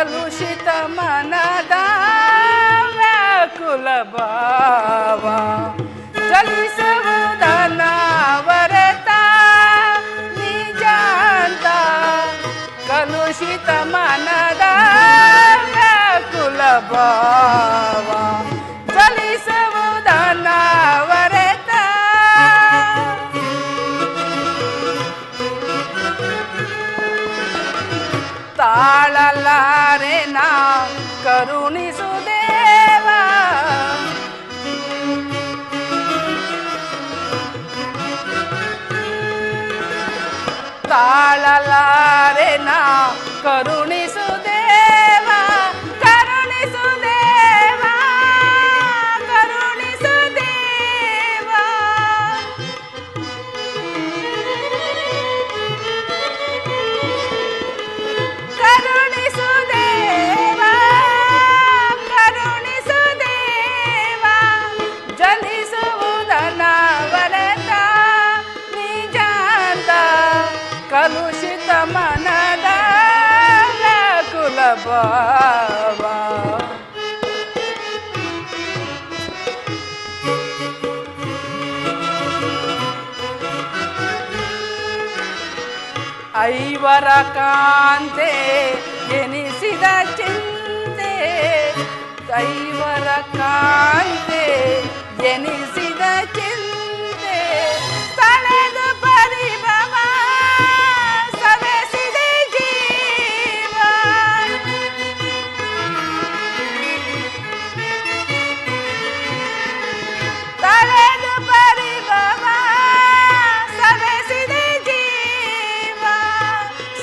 ಕಲುಷಿತ ಮನದ ವ್ಯಾಕುಲ ಭಾವ ಚಲಿಸುವುದನ್ನ ವರತ ನಿಜಾಂತ ಕಲುಷಿತ ಮನದ ವ್ಯಾಕುಲ ಭಾವ ಚಲಿಸುವುದನ್ನ ವರತ ತಾಳಲಾರೆ ನಾ ಕರುಣಿಸು ದೇವ ತಾಳಲಾರೆ ನಾ ಕರುಣಿಸು ದೇವ ಕರುಣಿಸು ದೇವ ಕರುಣಿಸು ದೇವ ಕರುಣಿಸು ದೇವ ಕರುಣಿಸು ದೇವ ಜನಿಸುವುದನ್ನ ವರತ ನಿಜಾಂತ ಕಲುಷಿತ ಮನದ ವ್ಯಾಕುಲ ಭಾವ ಐವರ ಕಾಂತೆ ಎನಿಸಿದ ಚಿಂತೆ ಐವರ ಕಾಂತೆ ಎನಿಸಿದ ಚಿಂತೆ ತಳೆದು ಪರಿಭವ ಸವೆಸಿದೆ ಜೀವ ತಳೆದು ಪರಿಭವ ಸವೆಸಿದೆ ಜೀವ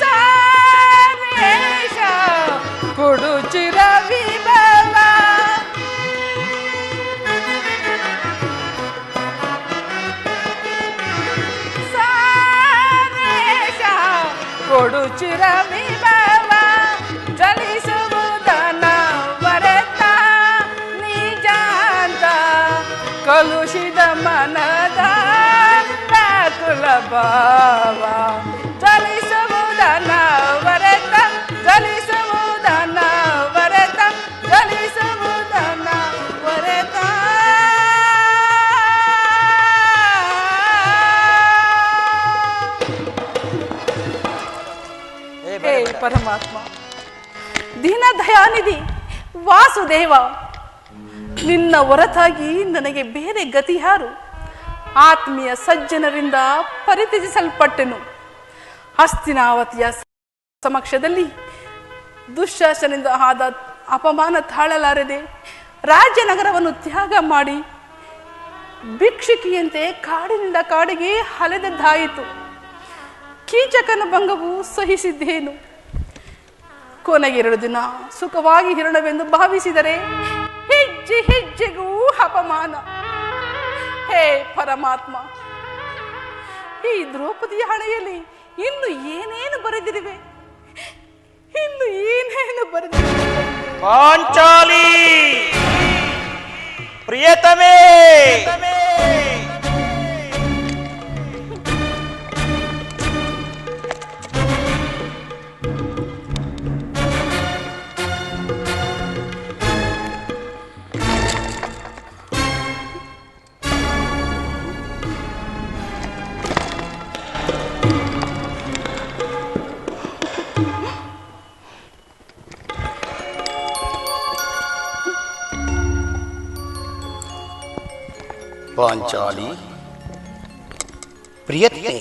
ಸಾರೇಶ ಕೊಡುಚಿರ ವಿಭವ ಸಾರೇಶ ಕೊಡುಚಿರ ವಿಭವ ಜಲಿಸುವುದನ್ನ ವರತ ನಿಜಾಂತ ಕಲುಷಿತ ಮನದ ವ್ಯಾಕುಲ ಭಾವ ಜಲಿಸುವುದನ್ನ ವರತ ಜಲಿಸುವುದನ್ನ ವರತ ಜಲಿಸುವುದನ್ನ ವರತ ಹೇ ಪರಮಾತ್ಮ ದೀನ ದಯಾನಿಧಿ ವಾಸುದೇವ ನಿನ್ನ ಹೊರತಾಗಿ ನನಗೆ ಬೇರೆ ಗತಿ ಯಾರು ಆತ್ಮೀಯ ಸಜ್ಜನರಿಂದ ಪರಿತ್ಯಜಿಸಲ್ಪಟ್ಟೆನು ಹಸ್ತಿನಾವತಿಯ ಸಮಕ್ಷದಲ್ಲಿ ದುಶ್ಯಾಸನಿಂದ ಆದ ಅಪಮಾನ ತಾಳಲಾರದೆ ರಾಜ್ಯನಗರವನ್ನು ತ್ಯಾಗ ಮಾಡಿ ಭಿಕ್ಷುಕಿಯಂತೆ ಕಾಡಿನಿಂದ ಕಾಡಿಗೆ ಅಲೆದದ್ದಾಯಿತು ಕೀಚಕನ ಭಂಗವು ಸಹಿಸಿದ್ದೇನು ಕೊನೆಗೆ 2 ದಿನ ಸುಖವಾಗಿ ಇರೋಣವೆಂದು ಭಾವಿಸಿದರೆ ಹೆಜ್ಜೆ ಹೆಜ್ಜೆಗೂ ಅಪಮಾನ ಹೇ ಪರಮಾತ್ಮ ಈ ದ್ರೌಪದಿಯ ಹಣೆಯಲ್ಲಿ ಇನ್ನು ಏನೇನು ಬರೆದಿರುವೆ ಇನ್ನು ಏನೇನು ಬರೆದಿರುವೆ ಪಾಂಚಾಲಿ ಪ್ರಿಯತಮೇ ಪಾಂಚಾಲಿ ಪ್ರಿಯತೆ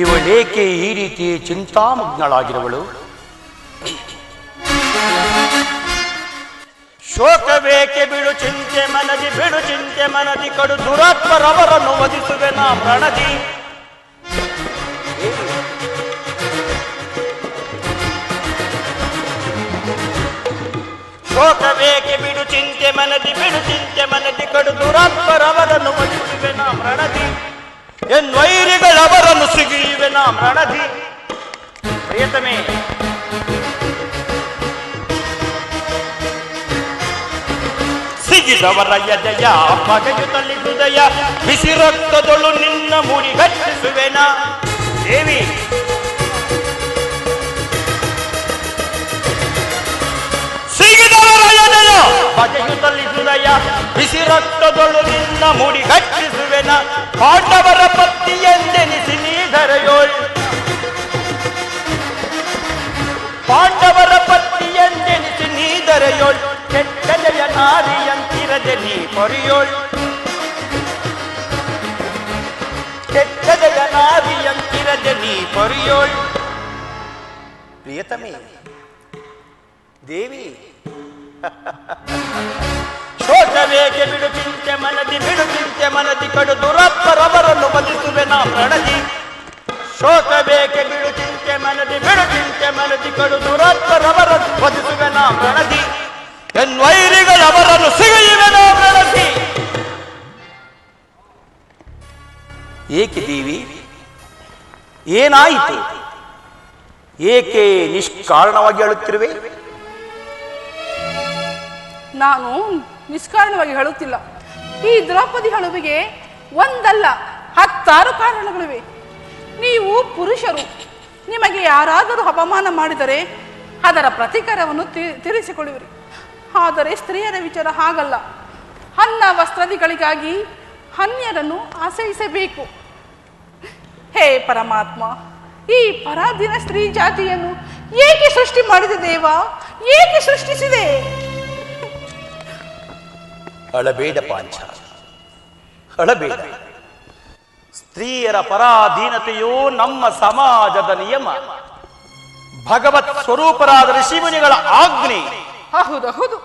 ಇವಳೇಕೆ ಈ ರೀತಿ ಚಿಂತಾಮಗ್ನಳಾಗಿರುವಳು ಶೋಕವೇಕೆ ಬಿಡು ಚಿಂತೆ ಮನದಿ ಕಡು ದುರಾತ್ಮರವರನ್ನು ವಧಿಸುವೆ ನಾ ಪ್ರಣದಿ ಶೋಕವೇಕೆ ಬಿಡು ಚಿಂತೆ ಮನದಿ ಕಡು ದುರಾತ್ಮರವರನ್ನು ವಧಿಸುವೆ ನಾ ಪ್ರಣದಿ ಎನ್ವೈರಿಗಳವರನ್ನು ಸಿಗಿಯುವೆ ನಾ ಪ್ರಣದಿ ಪ್ರಿಯತಮೇ ಸಿಗಿದವರ ಎದೆಯ ಪಗೆಯುತ್ತಲಿ ಹೃದಯ ಬಿಸಿ ರಕ್ತದೊಳು ನಿನ್ನ ಮುಡಿಗಟ್ಟಿಸುವೆನ ದೇವಿ ಭಜೆಯು ಸಲ್ಲಿಸುದಯ ಬಿಸಿ ರಕ್ತದೊಳು ನಿನ್ನ ಮುಡಿಗಟ್ಟಿಸುವೆನ ಪಾಂಡವರ ಪತ್ತಿಯೆಂದೆನಿಸಿ ನೀಧರೆಯೋಳ್ ಪಾಂಡವರ ಪತ್ತಿಯೆಂದೆನಿಸಿ ನೀಧರೆಯೋಳ್ ಕೆಟ್ಟಲೆಯ ನಾರಿಯಂತಿರದೆ ನೀ ಪೊರೆಯೋಳ್ ಕೆಟ್ಟಲೆಯ ನಾರಿಯಂತಿರದೆ ನೀ ಪೊರೆಯೋಳ್ ಪ್ರಿಯತಮೇ ದೇವಿ ಶೋಕವೇಗೆ ಬಿಡು ಚಿಂತೆ ಮನದಿ ಕಡು ದುರಪ್ಪರವರನ್ನು ವಧಿಸುವೆ ನಾ ಪ್ರಣದಿ ಶೋಕವೇಗೆ ಬಿಡು ಚಿಂತೆ ಮನದಿ ಕಡು ದುರಪ್ಪರವರನ್ನು ವಧಿಸುವೆ ನಾ ಪ್ರಣದಿ ಎನ್ವೈರಿಗಳವರನ್ನು ಸಿಗಿಯುವೆ ನಾ ಪ್ರಣದಿ. ಏಕೆ ದೇವಿ, ಏನಾಯಿತು? ಏಕೆ ನಿಷ್ಕಾರಣವಾಗಿ ಅಳುತ್ತಿರುವೆ? ನಾನು ನಿಷ್ಕಾರಣವಾಗಿ ಹೇಳುತ್ತಿಲ್ಲ. ಈ ದ್ರೌಪದಿ ಹಳುವಿಗೆ ಒಂದಲ್ಲ 10 ಕಾರಣಗಳಿವೆ. ನೀವು ಪುರುಷರು, ನಿಮಗೆ ಯಾರಾದರೂ ಅಪಮಾನ ಮಾಡಿದರೆ ಅದರ ಪ್ರತೀಕಾರವನ್ನು ತೀರಿಸಿಕೊಳ್ಳುವಿರಿ. ಆದರೆ ಸ್ತ್ರೀಯರ ವಿಚಾರ ಹಾಗಲ್ಲ. ಅನ್ನ ವಸ್ತ್ರಾದಿಗಳಿಗಾಗಿ ಅನ್ಯರನ್ನು ಆಶ್ರಯಿಸಬೇಕು. ಹೇ ಪರಮಾತ್ಮ, ಈ ಪರಾಧೀನ ಸ್ತ್ರೀ ಜಾತಿಯನ್ನು ಏಕೆ ಸೃಷ್ಟಿ ಮಾಡಿದ ದೇವ? ಏಕೆ ಸೃಷ್ಟಿಸಿದೆ? ಅಳಬೇಡ ಪಾಂಚ, ಅಳಬೇಡ. ಸ್ತ್ರೀಯರ ಪರಾಧೀನತೆಯು ನಮ್ಮ ಸಮಾಜದ ನಿಯಮ, ಭಗವತ್ ಸ್ವರೂಪರಾದ ಋಷಿಮುನಿಗಳ ಆಜ್ಞೆ. ಹೌದು,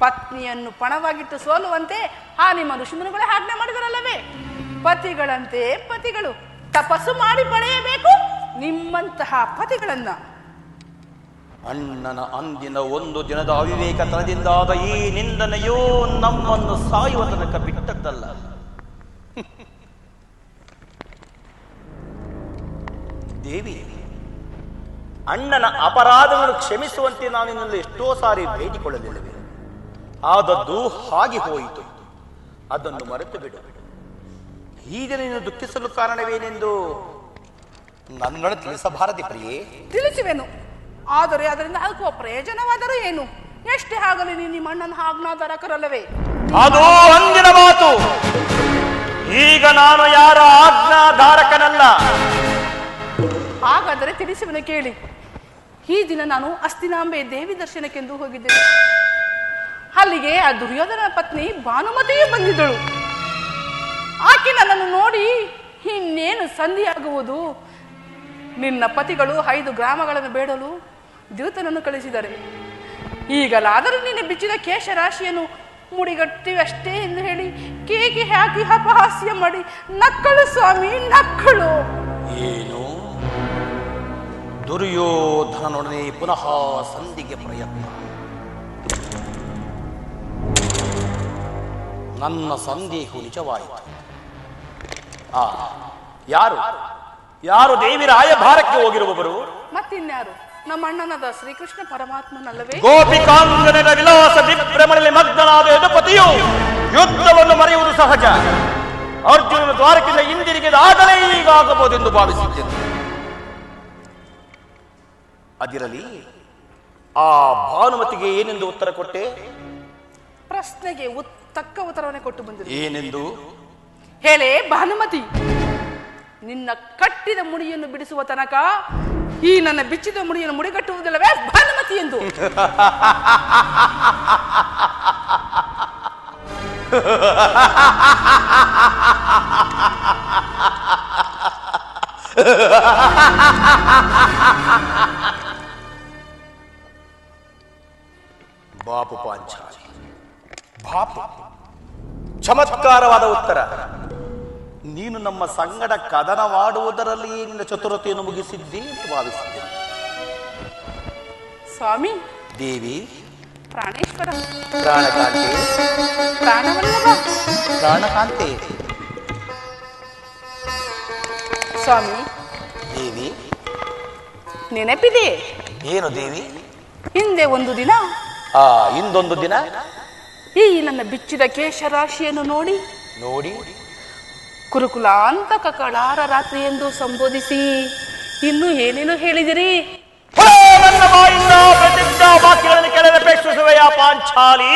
ಪತ್ನಿಯನ್ನು ಪಣವಾಗಿಟ್ಟು ಸೋಲುವಂತೆ ಆ ನಿಮ್ಮ ಋಷಿಮುನಿಗಳೇ ಆಜ್ಞೆ ಮಾಡಿದರಲ್ಲವೇ? ಪತಿಗಳಂತೆ ಪತಿಗಳು ತಪಸ್ಸು ಮಾಡಿ ಪಡೆಯಬೇಕು ನಿಮ್ಮಂತಹ ಪತಿಗಳನ್ನ. ಅಣ್ಣನ ಅಂದಿನ ಒಂದು ದಿನದ ಅವಿವೇಕತನದಿಂದಾದ ಈ ನಿಂದನೆಯೋ ನಮ್ಮನ್ನು ಸಾಯುವ ತನಕ ಬಿಟ್ಟದ್ದಲ್ಲ. ದೇವಿ, ಅಣ್ಣನ ಅಪರಾಧವನ್ನು ಕ್ಷಮಿಸುವಂತೆ ನಾನು ನಿನ್ನಲ್ಲಿ ಎಷ್ಟೋ ಸಾರಿ ಬೇಡಿಕೊಳ್ಳಲಿಲ್ಲವೇ? ಆದದ್ದು ಹಾಗೆ ಹೋಯಿತು, ಅದನ್ನು ಮರೆತು ಬಿಡು. ಈಗ ನೀನು ದುಃಖಿಸಲು ಕಾರಣವೇನೆಂದು ನನ್ನೊಡನೆ ತಿಳಿಸಬಾರದೆ ಪ್ರಿಯೇ? ತಿಳಿಸುವೆನು, ಆದರೆ ಅದರಿಂದ ಆಗುವ ಪ್ರಯೋಜನವಾದರೂ ಏನು? ಎಷ್ಟೇ ಆಗಲಿ ನೀನು ನಿಮ್ಮ ಅಣ್ಣನ ಆಜ್ಞಾಧಾರಕರಲ್ಲವೇ? ಅದು ಅಂದಿನ ಮಾತು. ಈಗ ನಾನು ಯಾರ ಆಜ್ಞಾಧಾರಕನಲ್ಲ. ಹಾಗಾದರೆ ತಿಳಿಸುವೆನು ಕೇಳಿ. ಈ ದಿನ ನಾನು ಹಸ್ತಿನಾಂಬೆ ದೇವಿ ದರ್ಶನಕ್ಕೆಂದು ಹೋಗಿದ್ದೇನೆ. ಅಲ್ಲಿಗೆ ಆ ದುರ್ಯೋಧನ ಪತ್ನಿ ಭಾನುಮತಿಯೂ ಬಂದಿದ್ದಳು. ಆಕೆ ನನ್ನನ್ನು ನೋಡಿ, ಇನ್ನೇನು ಸಂಧಿಯಾಗುವುದು, ನಿನ್ನ ಪತಿಗಳು 5 ಗ್ರಾಮಗಳನ್ನು ಬೇಡಲು ದ್ಯೂತನನ್ನು ಕಳಿಸಿದ್ದಾರೆ. ಈಗಲಾದರೂ ನಿನ್ನೆ ಬಿಚ್ಚಿದ ಕೇಶರಾಶಿಯನ್ನು ಮುಡಿಗಟ್ಟಿವಷ್ಟೇ ಎಂದು ಹೇಳಿ ಕೇಕೆ ಹಾಕಿ ಅಪಹಾಸ್ಯ ಮಾಡಿ ನಕ್ಕಳು ಸ್ವಾಮಿ, ನಕ್ಕಳು. ಏನು? ದುರ್ಯೋಧನನೊಡನೆ ಪುನಃ ಸಂಧಿಗೆ ಪ್ರಯತ್ನ? ನನ್ನ ಸಂದೇಹವು ನಿಜವಾಯಿತು. ಯಾರು ದೇವಿ ರಾಯಭಾರಕ್ಕೆ ಹೋಗಿರುವವರು? ಮತ್ತಿನ್ಯಾರು? ನಮ್ಮ ಅಣ್ಣನಾದ ಶ್ರೀಕೃಷ್ಣ ಪರಮಾತ್ಮನಲ್ಲವೇ? ಗೋಪಿಕಾಂಗನ ವಿಲಾಸ ವಿಭ್ರಮಣದಲ್ಲಿ ಮಗ್ನನಾದ ಯದುಪತಿಯು ಯುದ್ಧವನ್ನು ಮರೆಯುವುದು ಸಹಜ. ಅರ್ಜುನನ ದ್ವಾರಕ್ಕಿಂತ ಹಿಂದಿರುಗಿದಾಗಲೇ ಹೀಗಾಗಬಹುದೆಂದು ಭಾವಿಸಿದ್ದೇನೆ. ಅದಿರಲಿ, ಆ ಭಾನುಮತಿಗೆ ಏನೆಂದು ಉತ್ತರ ಕೊಟ್ಟೆ? ಪ್ರಶ್ನೆಗೆ ತಕ್ಕ ಉತ್ತರವನ್ನೇ ಕೊಟ್ಟು ಬಂದಿದೆ. ಏನೆಂದು? ಹೇಳೇ ಭಾನುಮತಿ, ನಿನ್ನ ಕಟ್ಟಿದ ಮುಡಿಯನ್ನು ಬಿಡಿಸುವ ತನಕ ಈ ನನ್ನ ಬಿಚ್ಚಿದ ಮುಡಿಯನ್ನು ಮುಡಿಗಟ್ಟುವುದಿಲ್ಲವೇ ಭಾನುಮತಿ ಎಂದು. ಬಾಪು ಪಾಂಚಾಲಿ, ಬಾಪು, ಚಮತ್ಕಾರವಾದ ಉತ್ತರ. ನೀನು ನಮ್ಮ ಸಂಗಡ ಕದನವಾಡುವುದರಲ್ಲಿ ನಿನ್ನ ಚತುರತೆಯನ್ನು ಮುಗಿಸಿದ್ದೇ ಭಾವಿಸಿದ್ದೇನೆ. ಸ್ವಾಮಿ, ದೇವಿ, ಪ್ರಾಣೇಶ್ವರ, ಪ್ರಾಣಕಾಂತೆ, ಪ್ರಾಣವಲ್ಲಭ, ಪ್ರಾಣಕಾಂತೆ, ಸ್ವಾಮಿ. ದೇವಿ, ನೆನಪಿದೆ? ಏನು ದೇವಿ? ಹಿಂದೆ ಒಂದು ದಿನ, ಇಂದೊಂದು ದಿನ ಈ ನನ್ನ ಬಿಚ್ಚಿದ ಕೇಶರಾಶಿಯನ್ನು ನೋಡಿ ಕುರುಕುಲಾಂತಕ ಕಳಾರ ರಾತ್ರಿ ಎಂದು ಸಂಬೋಧಿಸಿ ಇನ್ನು ಏನೇನು ಹೇಳಿದಿರಿ? ನನ್ನ ಬಾಯಿಂದ ಪ್ರತಿಜ್ಞಾ ವಾಕ್ಯಗಳನ್ನು ಕೆಳಗೆ ಅಪೇಕ್ಷಿಸುವೆಯಾ ಪಾಂಚಾಲಿ?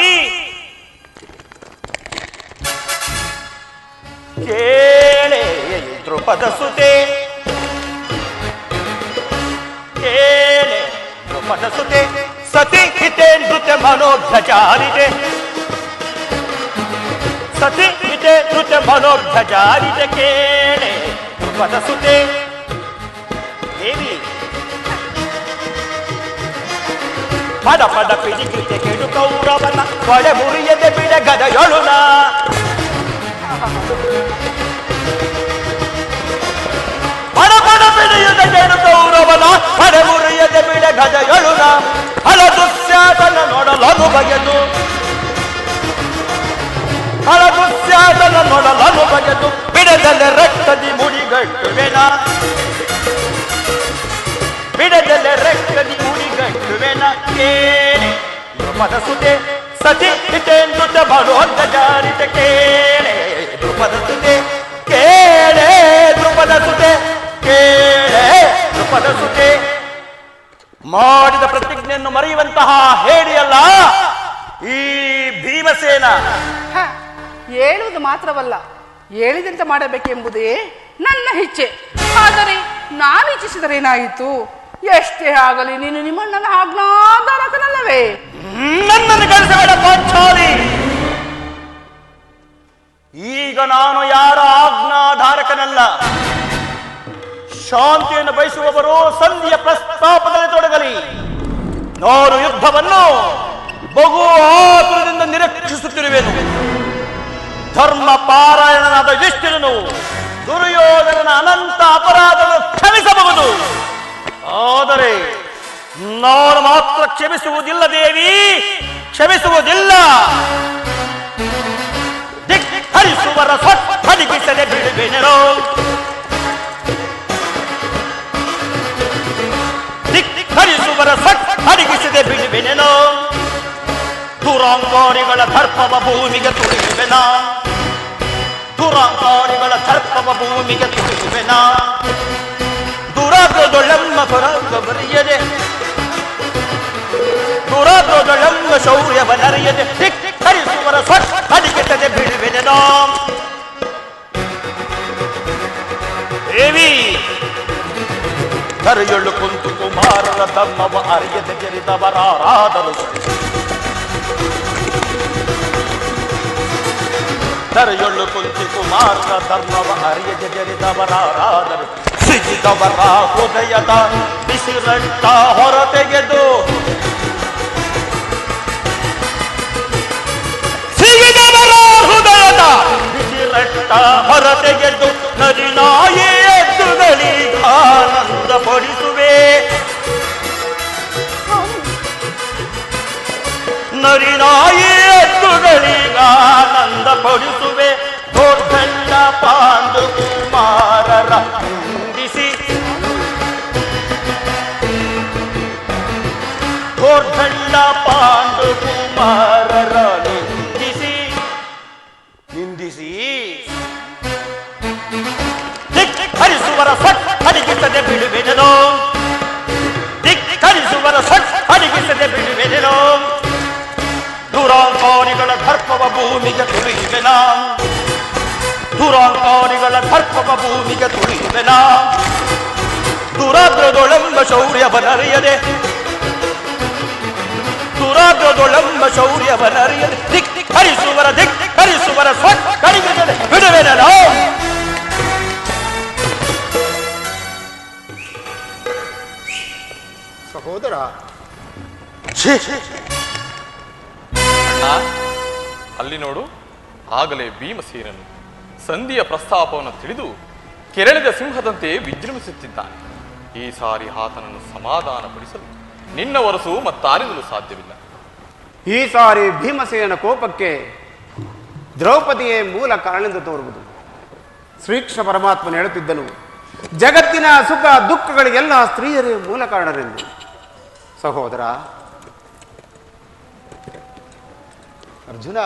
ಕೇಳೆ ದ್ರುಪದ ಸುತೆ, ಕೇಳೆ ದ್ರುಪದ ಸುತೆ, ಸತಿ ಹಿತೆ ನೃತ್ಯ ಮನೋಧ್ವಜಾರಿದೆ, ಸತಿ ಹಿತೆ ನೃತ್ಯ ಮನೋಧ್ವಜಾರಿದೆ, ಕೇಳೆ ದ್ರುಪದ ಸುತೆ. ದೇವಿ ಪದ ಪದ ಪಿಡಿಕಿತೆ ಕೆಡು ಕೌರವನ ಕೊಡೆ ಮುರಿಯದೆ ಬಿಡ ಗದಯೊಳುನ, ಪದ ಪದ ಪಿಡಿಯದೆ ಕೆಡು ಕೌರವನ ಕೊಡೆ ಮುರಿಯದೆ ಬಿಡ ಗದಯೊಳುನ, ಹಲ ದುಶ್ಯಾಸನ ನೋಡಲನು ಬಗೆದು, ಹಲ ದುಶ್ಯಾಸನ ನೋಡಲನು ಬಗೆದು, ಬಿಡದಲೆ ರಕ್ತದಿ ಮುಡಿಗಟ್ಟುವೆನ, ಬಿಡದಲೆ ರಕ್ತದಿ ಮುಡಿಗಟ್ಟುವೆನ, ಕೇಳೆ ದ್ರುಪದ ಸುತೆ, ಸತಿ ಹಿತೆ ನೃತ್ಯ ಮನೋಧ್ವಜಾರಿದೆ, ಕೇಳೆ ದ್ರುಪದ ಸುತೆ, ಕೇಳೆ ದ್ರುಪದ ಸುತೆ, ಕೇಳೆ ದ್ರುಪದ ಸುತೆ. ಮಾಡಿದ ಪ್ರತಿಜ್ಞೆಯನ್ನು ಮರೆಯುವಂತಹ ಹೇಡಿಯಲ್ಲ ಈ ಭೀಮಸೇನ. ಹೇಳುವುದು ಮಾತ್ರವಲ್ಲ, ಹೇಳಿದಂತೆ ಮಾಡಬೇಕೆಂಬುದೇ ನನ್ನ ಇಚ್ಛೆ. ಆದರೆ ನಾನು ಇಚ್ಛಿಸಿದರೇನಾಯಿತು? ಎಷ್ಟೇ ಆಗಲಿ ನೀನು ನಿಮ್ಮಣ್ಣನ ಆಜ್ಞಾಧಾರಕನಲ್ಲವೇ? ನನ್ನನ್ನು ಕಳಿಸಬೇಡ ಪಾಂಚಾಲಿ. ಈಗ ನಾನು ಯಾರ ಆಜ್ಞಾಧಾರಕನಲ್ಲ. ಶಾಂತಿಯನ್ನು ಬಯಸುವವರು ಸಂಧಿಯ ಪ್ರಸ್ತಾಪದಲ್ಲಿ ತೊಡಗಲಿ. ನಾನು ಯುದ್ಧವನ್ನು ಬಹು ಆತುರದಿಂದ ನಿರೀಕ್ಷಿಸುತ್ತಿರುವೆನು. ಧರ್ಮ ಪಾರಾಯಣನಾದ ಯುಧಿಷ್ಠಿರನು ದುರ್ಯೋಧನನ ಅನಂತ ಅಪರಾಧವನ್ನು ಕ್ಷಮಿಸಬಹುದು, ಆದರೆ ನಾನು ಮಾತ್ರ ಕ್ಷಮಿಸುವುದಿಲ್ಲ ದೇವಿ, ಕ್ಷಮಿಸುವುದಿಲ್ಲ. ಹರಿಸುವರ ಸ್ವಡಿಗಿಸದೆ ಬಿಡುವೆನೆರೋ, ಹರಿಸುವರ ಸ್ವಡಿಗಿಸದೆ ಬಿಡುವೆನೆನೋ, ದುರಾಂಕಾರಿಗಳ ದರ್ಪವ ಭೂಮಿಗೆ ತುಳಿಯುವೆನ, ದುರಾಂಕಾರಿಗಳ ದರ್ಪವ ಭೂಮಿಗೆ ತುಳಿಯುವೆನ, ದುರಾಗ್ರದೊಳಮ್ಮ ಪರಾಗವರಿಯದೆ, ದುರಾಗ್ರದೊಳಮ್ಮ ಶೌರ್ಯವನರಿಯದೆ, ಹರಿಸುವರ ಸ್ವಡಿಗಿಸದೆ ಬಿಡುವೆನೆನೋ. ದೇವಿ ಕರೆಯೊಳ್ಳು ಕುಂತು ಕುಮಾರರ ಧರ್ಮವ ಅರಿಯದೆ ಜರಿದವರಾರಾದರು, ಕರೆಯೊಳ್ಳು ಕುಂತು ಕುಮಾರರ ಧರ್ಮವ ಅರಿಯದೆ ಜರಿದವರಾರಾದರು, ಸಿಗಿದವರ ಹೃದಯದ ಬಿಸಿರಟ್ಟ ಹೊರತೆಗೆದು, ಸಿಗಿದವರ ಹೃದಯದ ಬಿಸಿರಟ್ಟ ಹೊರತೆಗೆದು, ನರಿನಾಯಿ ಎದ್ದುಗಳಿಗೆ ಆನಂದ ಪಡಿಸುವೆ, ನರಿನಾಯಿ ಎದ್ದುಗಳಿಗೆ ಆನಂದ ಪಡಿಸುವೆ, ದೊಡ್ಡ ಪಾಂಡು ಕುಮಾರರ ನಿಂದಿಸಿ, ದೊಡ್ಡ ಪಾಂಡು ಕುಮಾರರ ನಿಂದಿಸಿ, ನಿಂದಿಸಿ ಹರಿಸುವರ ಅಡಿಗಿಸದೆ ಬಿಡುವೆನೆನೋ, ಹರಿಸುವರ ಅಡಿಗಿಸದೆ ಬಿಡುವೆನೆನೋ, ದುರಾಂಕಾರಿಗಳ ದರ್ಪವ ಭೂಮಿಗೆ ತುಳಿಯುವೆನ, ದುರಾಂಕಾರಿಗಳ ದರ್ಪವ ಭೂಮಿಗೆ ತುಳಿಯುವೆನ, ದುರಾಗ್ರದೊಳೆಂಬ ಶೌರ್ಯವನರಿಯದೆ, ದುರಾಗ್ರದೊಳೆಂಬ ಶೌರ್ಯವನರಿಯದೆ, ಹರಿಸುವರ ಹರಿಸುವರ ಅಡಿಗಿಸದೆ ಬಿಡುವೆನೆನೋ. ಸಹೋದರ, ಅಣ್ಣ ಅಲ್ಲಿ ನೋಡು, ಆಗಲೇ ಭೀಮಸೇನನು ಸಂಧಿಯ ಪ್ರಸ್ತಾಪವನ್ನು ತಿಳಿದು ಕೆರಳಿದ ಸಿಂಹದಂತೆ ವಿಜೃಂಭಿಸುತ್ತಿದ್ದಾನೆ. ಈ ಸಾರಿ ಆತನನ್ನು ಸಮಾಧಾನಪಡಿಸಲು ನಿನ್ನ ಹೊರಸು ಮತ್ತಾರಿಂದಲೂ ಸಾಧ್ಯವಿಲ್ಲ. ಈ ಸಾರಿ ಭೀಮಸೇನ ಕೋಪಕ್ಕೆ ದ್ರೌಪದಿಯೇ ಮೂಲ ಕಾರಣವೆಂದು ತೋರುವುದು. ಶ್ರೀಕೃಷ್ಣ ಪರಮಾತ್ಮನು ಹೇಳುತ್ತಿದ್ದನು, ಜಗತ್ತಿನ ಸುಖ ದುಃಖಗಳಿಗೆಲ್ಲ ಸ್ತ್ರೀಯರೇ ಮೂಲ ಕಾರಣರೆಂದು. ಸಹೋದರ ಅರ್ಜುನ,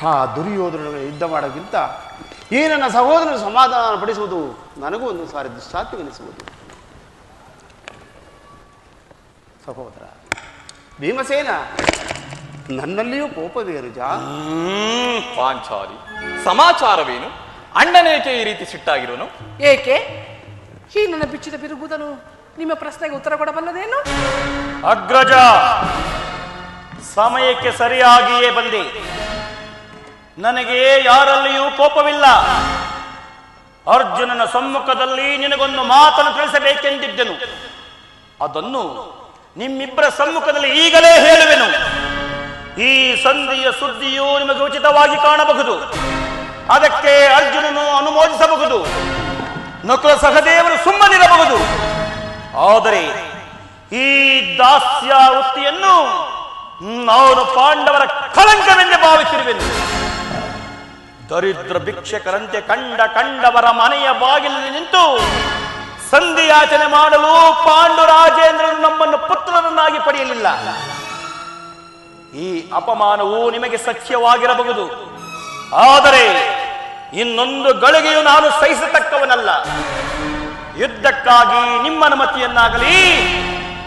ಆ ದುರ್ಯೋಧನ ಯುದ್ಧ ಮಾಡೋಕ್ಕಿಂತ ಈ ನನ್ನ ಸಹೋದರನ ಸಮಾಧಾನ ಪಡಿಸುವುದು ನನಗೂ ಒಂದು ಸಾರಿ ದುಸ್ಸಾತ್ಯವೆನಿಸುವುದು. ಸಹೋದರ ಭೀಮಸೇನ, ನನ್ನಲ್ಲಿಯೂ ಕೋಪವೇ ರುಜ. ಪಾಂಚಾಲಿ, ಸಮಾಚಾರವೇನು? ಅಣ್ಣನೇಕೆ ಈ ರೀತಿ ಸಿಟ್ಟಾಗಿರುವನು? ಏಕೆ ಈ ನನ್ನ ಬಿಚ್ಚಿದ ಬಿರುಗುವುದನ್ನು ನಿಮ್ಮ ಪ್ರಶ್ನೆಗೆ ಉತ್ತರ ಕೊಡಬಲ್ಲದೇನು? ಅಗ್ರಜ, ಸಮಯಕ್ಕೆ ಸರಿಯಾಗಿಯೇ ಬಂದೆ. ನನಗೆ ಯಾರಲ್ಲಿಯೂ ಕೋಪವಿಲ್ಲ. ಅರ್ಜುನನ ಸಮ್ಮುಖದಲ್ಲಿ ನಿನಗೊಂದು ಮಾತನ್ನು ತಿಳಿಸಬೇಕೆಂದಿದ್ದೆನು. ಅದನ್ನು ನಿಮ್ಮಿಬ್ಬರ ಸಮ್ಮುಖದಲ್ಲಿ ಈಗಲೇ ಹೇಳುವೆನು. ಈ ಸಂಧಿಯ ಸುದ್ದಿಯು ನಿಮಗೆ ಉಚಿತವಾಗಿ ಕಾಣಬಹುದು. ಅದಕ್ಕೆ ಅರ್ಜುನನು ಅನುಮೋದಿಸಬಹುದು, ನಕುಲ ಸಹದೇವರು ಸುಮ್ಮನಿರಬಹುದು. ಆದರೆ ಈ ದಾಸ್ಯ ವೃತ್ತಿಯನ್ನು ನಾನು ಪಾಂಡವರ ಕಳಂಕವೆಂದೇ ಭಾವಿಸಿರುವೆನು. ದರಿದ್ರ ಭಿಕ್ಷಕರಂತೆ ಕಂಡವರ ಮನೆಯ ಬಾಗಿಲಲ್ಲಿ ನಿಂತು ಸಂಧಿಯಾಚನೆ ಮಾಡಲು ಪಾಂಡುರಾಜೇಂದ್ರನು ನಮ್ಮನ್ನು ಪುತ್ರನನ್ನಾಗಿ ಪಡೆಯಲಿಲ್ಲ. ಈ ಅಪಮಾನವು ನಿಮಗೆ ಸಖ್ಯವಾಗಿರಬಹುದು, ಆದರೆ ಇನ್ನೊಂದು ಗಳಿಗೆಯೂ ನಾನು ಸಹಿಸತಕ್ಕವನಲ್ಲ. ಯುದ್ಧಕ್ಕಾಗಿ ನಿಮ್ಮ ಅನುಮತಿಯನ್ನಾಗಲಿ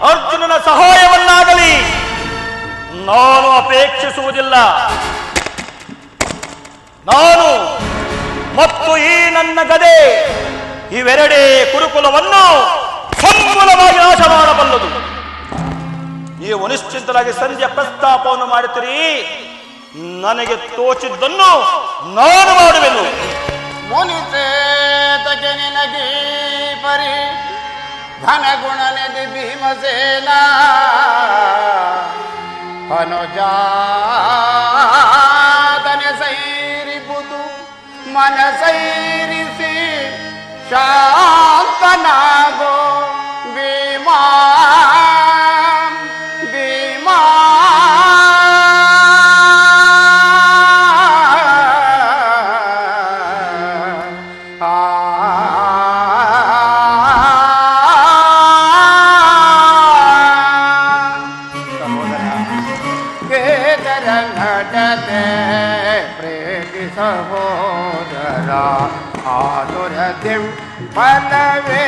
ಅರ್ಜುನನ ಸಹಾಯವನ್ನಾಗಲಿ ನಾನು ಅಪೇಕ್ಷಿಸುವುದಿಲ್ಲ. ನಾನು ಮತ್ತು ಈ ನನ್ನ ಗದೆ ಇವೆರಡೇ ಕುರುಕುಲವನ್ನು ಸಮೂಲವಾಗಿ ನಾಶ ಮಾಡಬಲ್ಲದು. ನೀವು ನಿಶ್ಚಿಂತರಾಗಿ ಸಂಧಿಯ ಪ್ರಸ್ತಾಪವನ್ನು ಮಾಡುತ್ತೀರಿ. ನನಗೆ ತೋಚಿದ್ದನ್ನು ನಾನು ಮಾಡುವೆನು. ಮುನಿಸೇತಗೆ ನಿನಗೆ ಪರಿ ಘನಗುಣನಿಧಿ ಭೀಮಸೇನ ಅನುಜಾತನೆ ಸೈರಿಬುದು ಮನಸೈರಿಸಿ ಶಾಂತನಾಗೋ ಭೀಮಾ ಭೀಮಾ. ಸಹೋದರ ಆತುರದಿಂ ಫಲವೇ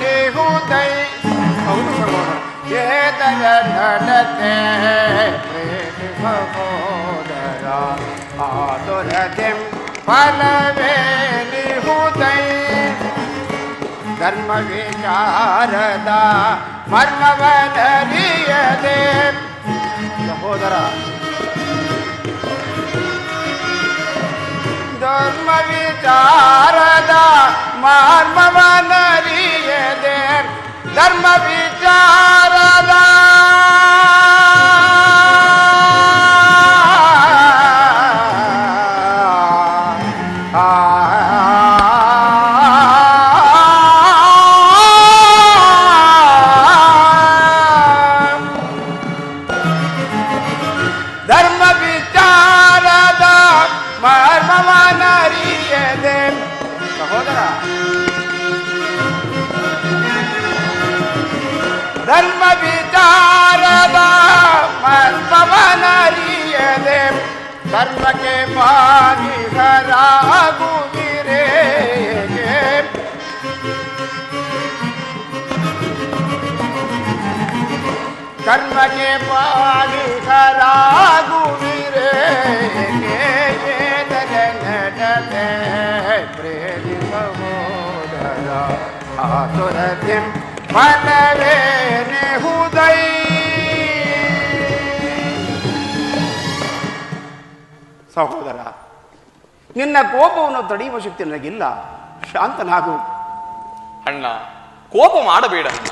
ನಿಹುದೈ. ಹೌದು ಸಹೋದರ, ಏತರ ನಡತೆ ಪ್ರೇತಿ ಸಹೋದರ ಆತುರದಿಂ ಫಲವೇ ನಿಹುದೈ. ಧರ್ಮ ವಿಚಾರದ ಮರ್ಮವನರಿಯದೆ ಸಹೋದರ, ಧರ್ಮ ವಿಚಾರದ ಮರ್ಮವನರಿಯದೆ ಧರ್ಮ ವಿಚಾರದ ಧರ್ಮ ವಿಚಾರದ ಮರ್ಮವನರಿಯದೆ ಸಹೋದರ, ಧರ್ಮ ವಿಚಾರದ ಮರ್ಮವನರಿಯದೆ ಧರ್ಮಕ್ಕೆ ಬಾಧಿಸರಾಗುವಿರೇ. ಕರ್ಮಕ್ಕೆ ಬಾಧಿಸರಾಗುವಿರೇ. ನಡತೆ ಪ್ರೇರಿ ಸಹೋದರ ಆತುರದಿಂ ಫಲವೇ ನಿಹುದೈ. ಸಹೋದರ, ನಿನ್ನ ಕೋಪವನ್ನು ತಡೆಯುವ ಶಕ್ತಿ ನನಗಿಲ್ಲ. ಶಾಂತನಾಗು. ಅಣ್ಣ, ಕೋಪ ಮಾಡಬೇಡ ಅಣ್ಣ.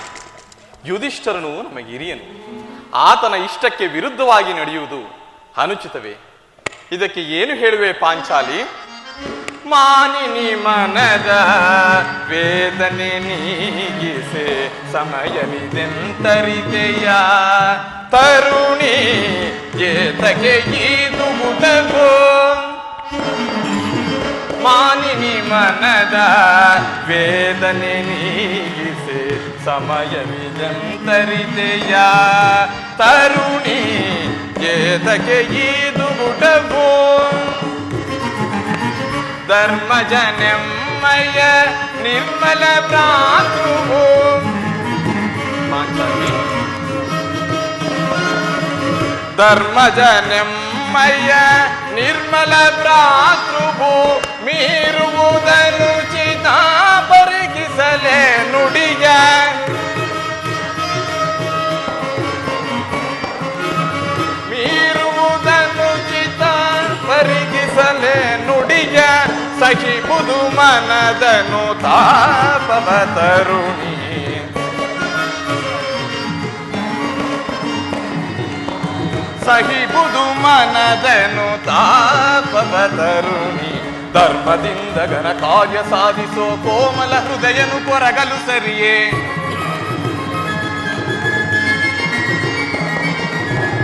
ಯುಧಿಷ್ಠರನು ನಮಗೆ ಹಿರಿಯನು. ಆತನ ಇಷ್ಟಕ್ಕೆ ವಿರುದ್ಧವಾಗಿ ನಡೆಯುವುದು ಅನುಚಿತವೇ? ಇದಕ್ಕೆ ಏನು ಹೇಳುವೆ ಪಾಂಚಾಲಿ? ಮಾನಿನಿ ಮನದ ವೇದನೆ ನೀಗಿಸೆ ಸಮಯವಿದೆಂತರಿದೆಯ ತರುಣಿ ಏತಗೆ ಈದು ಮುಟಗೋ. ಮಾನಿನಿ ಮನದ ವೇದನೆ ನೀಗಿಸೆ ಸಮಯವಿದೆಂತರಿದೆಯ ತರುಣಿ ಏತಗೆ ಈದು ಮುಟಗೋ. ಧರ್ಮಜನೆಮ್ಮಯ ನಿರ್ಮಲ ಭ್ರಾತೃವು ಧರ್ಮಜನೆಮ್ಮಯ ನಿರ್ಮಲ ಭ್ರಾತೃಭೂ ಮೀರುವುದನುಚಿತ ಪರಿಗಿಸಲೇ ನುಡಿಯ ಮೀರುವುದನುಚಿತ ಪರಿಗಿಸಲೇ ನುಡಿಯ ಸಹಿಬುದು ಮನದನು ತಾಪವ ತರುಣಿ ಸಹಿಬುದು ಮನದನು ತಾಪವ ತರುಣಿ ಧರ್ಮದಿಂದ ಘನ ಕಾರ್ಯ ಸಾಧಿಸೋ ಕೋಮಲ ಹೃದಯನು ಕೊರಗಲು ಸರಿಯೇ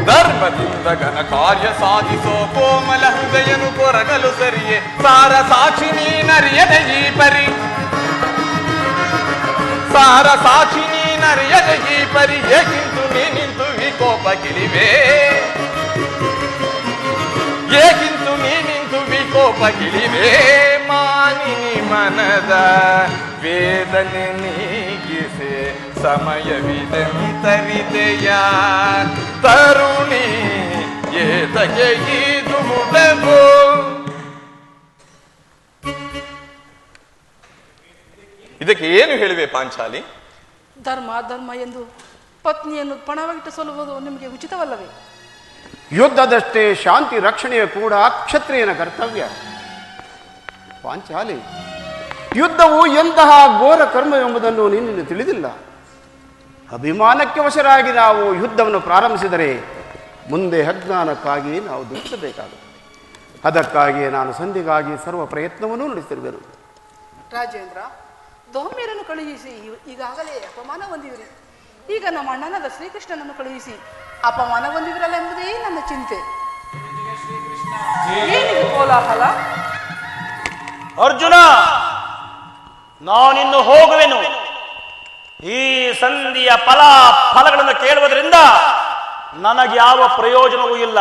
ಧರ್ಮದಿಂದ ಘನ ಕಾರ್ಯ ಸಾಧಿಸೋ ಕೋಮಲ ಹೃದಯನು ಕೊರಗಲು ಸರಿಯೇ ಸಾರ ಸಾಕ್ಷಿ ನೀನರಿಯದ ಈ ಪರಿ ಸಾರ ಸಾಕ್ಷಿ ನೀನರಿಯದ ಈ ಪರಿ ಏಕಿಂತು ನೀ ನಿಂತು ವಿಕೋಪ ಗಿಳಿವೆ ಏಕಿಂತು ನೀ ನಿಂತು ವಿಕೋಪ ಗಿಳಿವೆ ಮಾನಿನಿ ಮನದ ವೇದನೆ ನೀಗಿಸೆ ಸಮಯವಿದೆಂತರಿದೆಯ ತರುಣಿ ಏತಗೆ ಇದು ಮುಡಗೋ ಇದಕ್ಕೆ ಏನು ಹೇಳಿವೆ ಪಾಂಚಾಲಿ? ಧರ್ಮ ಧರ್ಮ ಎಂದು ಪತ್ನಿಯನ್ನು ಪಣವಾಗಿಟ್ಟು ಸಲ್ಲುವುದು ನಿಮಗೆ ಉಚಿತವಲ್ಲವೇ? ಯುದ್ಧದಷ್ಟೇ ಶಾಂತಿ ರಕ್ಷಣೆಯು ಕೂಡ ಕ್ಷತ್ರಿಯನ ಕರ್ತವ್ಯ. ಪಾಂಚಾಲಿ, ಯುದ್ಧವು ಎಂತಹ ಘೋರ ಕರ್ಮ ಎಂಬುದನ್ನು ನೀನು ತಿಳಿದಿಲ್ಲ. ಅಭಿಮಾನಕ್ಕೆ ವಶರಾಗಿ ನಾವು ಯುದ್ಧವನ್ನು ಪ್ರಾರಂಭಿಸಿದರೆ ಮುಂದೆ ಅಜ್ಞಾನಕ್ಕಾಗಿ ನಾವು ದುಃಖಿಸಬೇಕಾಗುತ್ತದೆ. ಅದಕ್ಕಾಗಿಯೇ ನಾನು ಸಂಧಿಗಾಗಿ ಸರ್ವ ಪ್ರಯತ್ನವನ್ನೂ ನಡೆಸಿರುವೆನು. ರಾಜೇಂದ್ರ, ದೌಮ್ಯರನ್ನು ಕಳುಹಿಸಿ ಈಗಾಗಲೇ ಅಪಮಾನ ಹೊಂದಿವಿರಿ. ಈಗ ನಮ್ಮ ಅಣ್ಣನಾದ ಶ್ರೀಕೃಷ್ಣನನ್ನು ಕಳುಹಿಸಿ ಅಪಮಾನ ಹೊಂದಿವಿರಲ್ಲ ಎಂಬುದೇ ನನ್ನ ಚಿಂತೆ. ಏನಿದು ಕೋಲಾಹಲ? ಅರ್ಜುನ, ನಾನಿನ್ನು ಹೋಗುವೆನು. ಈ ಸಂಧಿಯ ಫಲಗಳನ್ನು ಕೇಳುವುದರಿಂದ ನನಗೆ ಯಾವ ಪ್ರಯೋಜನವೂ ಇಲ್ಲ.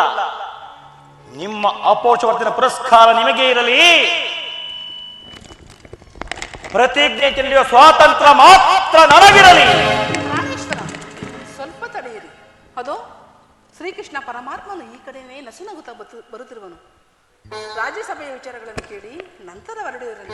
ನಿಮ್ಮ ಅಪೋಷವರ್ತಿನ ಪುರಸ್ಕಾರ ನಿಮಗೆ ಇರಲಿ. ಪ್ರತಿಜ್ಞೆ ತಿಳಿಯುವ ಸ್ವಾತಂತ್ರ್ಯ ಮಾತ್ರ ನನಗಿರಲಿ. ಪ್ರಾಣೇಶ್ವರ, ಸ್ವಲ್ಪ ತಡೆಯಿರಿ. ಅದು ಶ್ರೀಕೃಷ್ಣ ಪರಮಾತ್ಮನು ಈ ಕಡೆಯೇ ನಸುನಗುತ್ತಾ ಬರುತ್ತಿರುವನು. ರಾಜ್ಯಸಭೆಯ ವಿಚಾರಗಳನ್ನು ಕೇಳಿ ನಂತರ ಹೊರಡಿರಲಿ.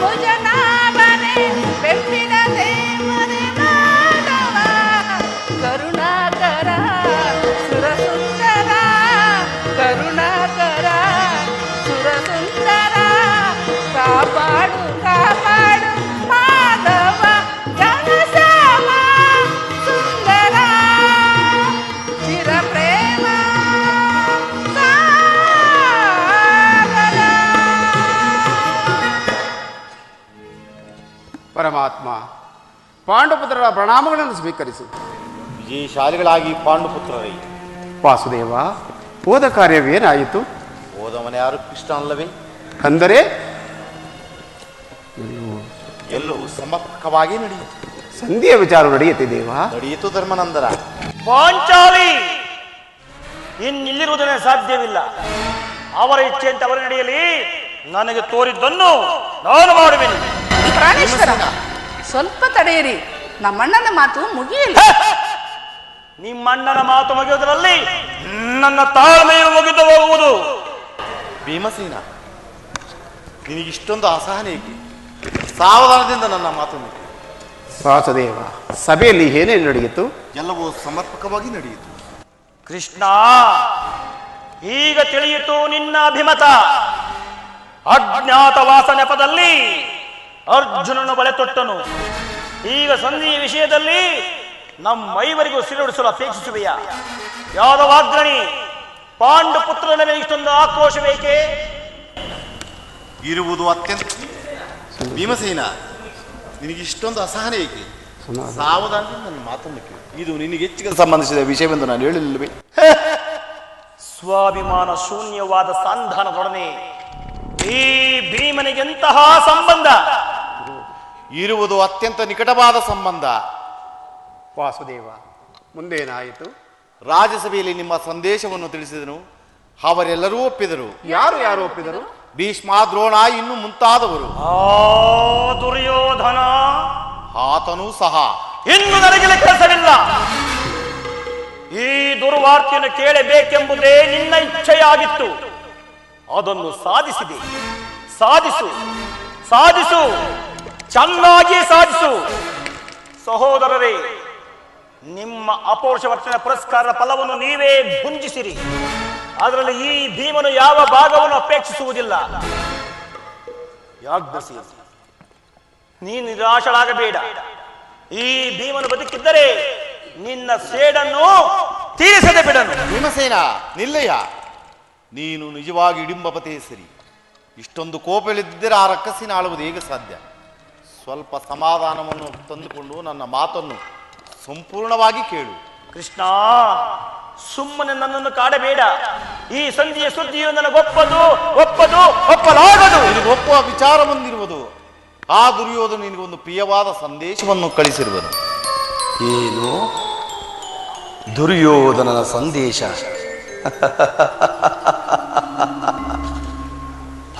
ಭುಜನಾಭನೆ ಬೆಪ್ಪಿನ ದೇವರೇ ಮಾಧವ ಕರುಣಾಕರ ಸುರಸುಂದರ ಕರುಣಾಕರ ಸುರಸುಂದರ ಕಾಪಾಡು ಕಾಪಾಡು ಮಾಧವ ಜನಶ್ಯಾಮ ಸುಂದರ ಚಿರಪ್ರೇಮ ಪರಮಾತ್ಮ ಪಾಂಡುಪುತ್ರರ ಪ್ರಣಾಮಗಳನ್ನು ಸ್ವೀಕರಿಸು. ವಿಜಯಶಾಲಿಗಳಾಗಿ ಪಾಂಡುಪುತ್ರರೇ. ವಾಸುದೇವ, ಹೋದ ಕಾರ್ಯವೇನಾಯಿತು? ಹೋದವನ ಯಾರು ಕೃಷ್ಣ ಅಲ್ಲವೇ? ಅಂದರೆ ಎಲ್ಲವೂ ಸಮರ್ಪಕವಾಗಿ ನಡೆಯಿತು. ಸಂಧಿಯ ವಿಚಾರ ನಡೆಯುತ್ತಿದ್ದೇವಾ? ನಡೆಯಿತು ಧರ್ಮನಂದನ. ಪಾಂಚಾಲಿ ಇನ್ನಿಲ್ಲಿರುವುದನ್ನೇ ಸಾಧ್ಯವಿಲ್ಲ. ಅವರ ಇಚ್ಛೆಯಂತೆ ಅವರ ನಡೆಯಲಿ. ನನಗೆ ತೋರಿದ್ದನ್ನು ನಾನು ಮಾಡುವೆನು. ಪ್ರಾಣೇಶ್ವರ, ಸ್ವಲ್ಪ ತಡೆಯಿರಿ, ನಮ್ಮಣ್ಣನ ಮಾತು ಮುಗಿಯಲಿ. ನಿಮ್ಮಣ್ಣನ ಮಾತು ಮುಗಿಯುವುದರಲ್ಲಿ ನನ್ನ ತಾಳ್ಮೆಯು ಮುಗಿದು ಹೋಗುವುದು. ಭೀಮಸೇನ, ನಿನಗಿಷ್ಟೊಂದು ಅಸಹನೆ ಏಕೆ? ಸಾವಧಾನದಿಂದ ನನ್ನ ಮಾತನ್ನು. ವಾಸುದೇವ, ಸಭೆಯಲ್ಲಿ ಏನೇನು ನಡೆಯಿತು? ಎಲ್ಲವೂ ಸಮರ್ಪಕವಾಗಿ ನಡೆಯಿತು. ಕೃಷ್ಣ, ಈಗ ತಿಳಿಯಿತು ನಿನ್ನ ಅಭಿಮತ. ಅಜ್ಞಾತವಾಸ ನೆಪದಲ್ಲಿ ಅರ್ಜುನನು ಬಳೆ ತೊಟ್ಟನು. ಈಗ ಸಂಧಿಯ ವಿಷಯದಲ್ಲಿ ನಮ್ಮೈವರಿಗೂ ಸಿಡಿಸಲು ಅಪೇಕ್ಷಿಸುವೆಯ? ಯಾದವಾಗ್ರಣಿ, ಪಾಂಡುಪುತ್ರನ ಮೇಲೆ ಇಷ್ಟೊಂದು ಆಕ್ರೋಶ ಬೇಕೆ? ಇರುವುದು ಅತ್ಯಂತ. ಭೀಮಸೇನ, ನಿನಗಿಷ್ಟೊಂದು ಅಸಹನೆ ಏಕೆ? ಸಾವಧಾನದಿಂದ ನನ್ನ ಮಾತನ್ನು ಕೇಳು. ಇದು ನಿನಗೆ ಹೆಚ್ಚಿಗೆ ಸಂಬಂಧಿಸಿದ ವಿಷಯವೆಂದು ನಾನು ಹೇಳಿಲ್ಲವೇ? ಸ್ವಾಭಿಮಾನ ಶೂನ್ಯವಾದ ಸಂಧಾನದೊಡನೆ ಈ ಭೀಮನಿಗೆಂತಹ ಸಂಬಂಧ? ಇರುವುದು ಅತ್ಯಂತ ನಿಕಟವಾದ ಸಂಬಂಧ. ವಾಸುದೇವ, ಮುಂದೇನಾಯಿತು? ರಾಜ್ಯಸಭೆಯಲ್ಲಿ ನಿಮ್ಮ ಸಂದೇಶವನ್ನು ತಿಳಿಸಿದನು. ಅವರೆಲ್ಲರೂ ಒಪ್ಪಿದರು. ಯಾರು ಯಾರು ಒಪ್ಪಿದರು? ಭೀಷ್ಮ, ದ್ರೋಣ, ಇನ್ನು ಮುಂತಾದವರು. ಆ ದುರ್ಯೋಧನ ಆತನೂ ಸಹ. ಇನ್ನು ನನಗೆ ಕೆಲಸವಿಲ್ಲ. ಈ ದುರ್ವಾರ್ತೆಯನ್ನು ಕೇಳಬೇಕೆಂಬುದೇ ನಿನ್ನ ಇಚ್ಛೆಯಾಗಿತ್ತು. ಅದನ್ನು ಸಾಧಿಸಿದೆ. ಸಾಧಿಸು, ಸಾಧಿಸು, ಚೆನ್ನಾಗಿ ಸಾಧಿಸು. ಸಹೋದರರೇ, ನಿಮ್ಮ ಅಪೌರುಷ ವರ್ತನೆ ಪುರಸ್ಕಾರದ ಫಲವನ್ನು ನೀವೇ ಭುಂಜಿಸಿರಿ. ಅದರಲ್ಲಿ ಈ ಭೀಮನು ಯಾವ ಭಾಗವನ್ನು ಅಪೇಕ್ಷಿಸುವುದಿಲ್ಲ. ಯಾಜ್ಞಸಿ, ನೀನು ನಿರಾಶಳಾಗಬೇಡ. ಈ ಭೀಮನು ಬದುಕಿದ್ದರೆ ನಿನ್ನ ಸೇಡನ್ನು ತೀರಿಸದೆ ಬಿಡನು. ಭೀಮಸೇನ, ನಿಲ್ಲಯ್ಯ. ನೀನು ನಿಜವಾಗಿ ಇಡಿಂಬಪತೆ ಸರಿ. ಇಷ್ಟೊಂದು ಕೋಪವಿಲ್ಲದಿದ್ದರೆ ಆ ರಕ್ಕಸಿನ ಆಳುವುದು ಹೇಗೆ ಸಾಧ್ಯ? ಸ್ವಲ್ಪ ಸಮಾಧಾನವನ್ನು ತಂದುಕೊಂಡು ನನ್ನ ಮಾತನ್ನು ಸಂಪೂರ್ಣವಾಗಿ ಕೇಳು. ಕೃಷ್ಣ, ಸುಮ್ಮನೆ ನನ್ನನ್ನು ಕಾಡಬೇಡ. ಈ ಸಂಧಿಯ ಸುದ್ದಿಯು ನನಗೊಪ್ಪದು ಒಪ್ಪದು ಒಪ್ಪಲಾಗದು. ನಿನಗೆ ಒಪ್ಪುವ ವಿಚಾರ ಬಂದಿರುವುದು. ಆ ದುರ್ಯೋಧನ ನಿನಗೊಂದು ಪ್ರಿಯವಾದ ಸಂದೇಶವನ್ನು ಕಳಿಸಿರುವನು. ಏನು? ದುರ್ಯೋಧನನ ಸಂದೇಶ?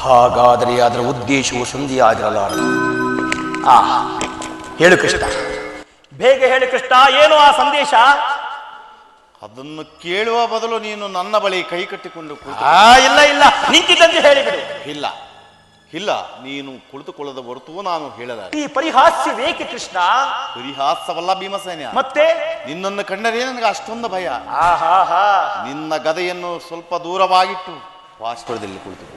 ಹಾಗಾದರೆ ಅದರ ಉದ್ದೇಶವು ಸಂಧಿಯಾಗಿರಲಾರದು. ಹೇಳು ಕೃಷ್ಣ, ಬೇಗ ಹೇಳು ಕೃಷ್ಣ, ಏನು ಆ ಸಂದೇಶ? ಅದನ್ನು ಕೇಳುವ ಬದಲು ನೀನು ನನ್ನ ಬಳಿ ಕೈ ಕಟ್ಟಿಕೊಂಡು ಇಲ್ಲ ಇಲ್ಲ, ನಿಂತಿದ್ದಂತೆ ಹೇಳಿಬಿಡು. ಇಲ್ಲ ಇಲ್ಲ, ನೀನು ಕುಳಿತುಕೊಳ್ಳದ ಹೊರತು ನಾನು ಹೇಳಲಾರೆ. ಈ ಪರಿಹಾಸ್ಯವೇಕೆ ಕೃಷ್ಣ? ಪರಿಹಾಸವಲ್ಲ ಭೀಮಸೇನ, ಮತ್ತೆ ನಿನ್ನನ್ನು ಕಂಡರೆ ನನಗೆ ಅಷ್ಟೊಂದು ಭಯ. ಆಹಾ, ನಿನ್ನ ಗದೆಯನ್ನು ಸ್ವಲ್ಪ ದೂರವಾಗಿಟ್ಟು ವಾಸ್ತವದಲ್ಲಿ ಕುಳಿತುಕೋ.